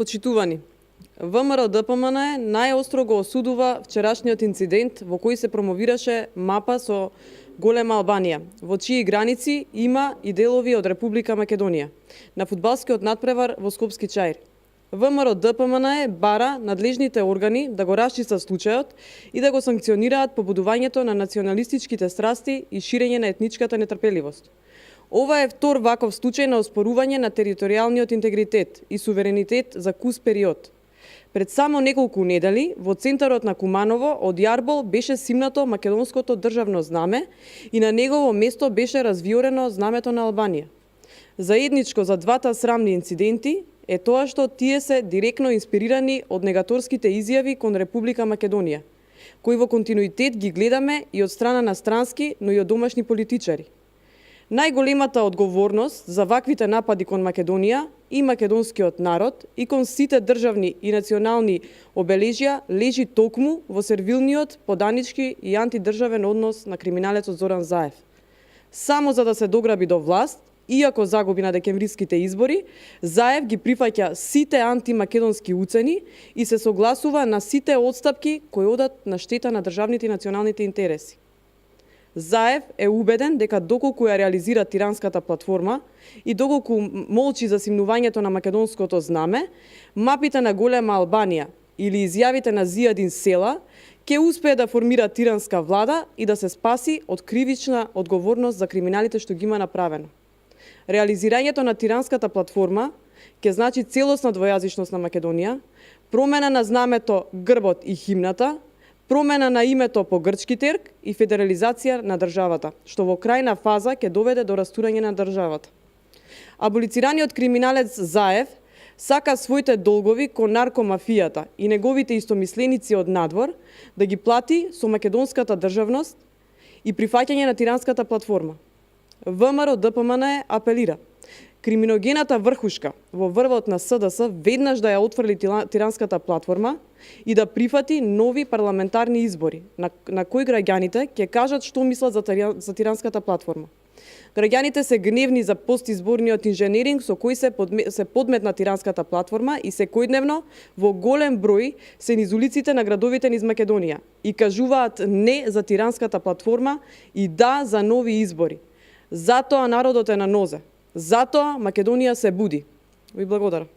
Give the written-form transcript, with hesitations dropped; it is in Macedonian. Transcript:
Почитувани, ВМРО-ДПМН најостро го осудува вчерашниот инцидент во кој се промовираше мапа со голема Албанија, во чии граници има и делови од Република Македонија, на фудбалскиот натпревар во Скопски Чаир. ВМРО-ДПМН бара надлежните органи да го расчистат случајот и да го санкционираат побудувањето на националистичките страсти и ширење на етничката нетрпеливост. Ова е втор ваков случај на оспорување на територијалниот интегритет и суверенитет за кус период. Пред само неколку недели, во центарот на Куманово, од јарбол беше симнато македонското државно знаме и на негово место беше развиорено знамето на Албанија. Заедничко за двата срамни инциденти е тоа што тие се директно инспирирани од негаторските изјави кон Република Македонија, кои во континуитет ги гледаме и од страна на странски, но и од домашни политичари. Најголемата одговорност за ваквите напади кон Македонија и македонскиот народ и кон сите државни и национални обележја лежи токму во сервилниот, поданички и антидржавен однос на криминалецот Зоран Заев. Само за да се дограби до власт, иако загуби на декемвриските избори, Заев ги прифаќа сите антимакедонски уцени и се согласува на сите отстапки кои одат на штета на државните и националните интереси. Заев е убеден дека доколку ја реализира тиранската платформа и доколку молчи за симнувањето на македонското знаме, мапите на голема Албанија или изјавите на Зијадин Села ќе успее да формира тиранска влада и да се спаси од кривична одговорност за криминалите што ги има направено. Реализирањето на тиранската платформа ќе значи целосна двојазичност на Македонија, промена на знамето, грбот и химната, промена на името по грчки терк и федерализација на државата, што во крајна фаза ќе доведе до растурање на државата. Аболицираниот криминалец Заев сака своите долгови кон наркомафијата и неговите истомисленици од надвор да ги плати со македонската државност и прифаќање на тиранската платформа. ВМРО-ДПМН апелира криминогената врхушка во врвот на СДС веднаш да ја отфрли тиранската платформа и да прифати нови парламентарни избори, на кои граѓаните ќе кажат што мислат за тиранската платформа. Граѓаните се гневни за постизборниот инженеринг со кој се подметна тиранската платформа и секојдневно во голем број се низ улиците на градовите низ Македонија и кажуваат не за тиранската платформа и да за нови избори. Затоа народот е на нозе. Затоа Македонија се буди. Ви благодарам.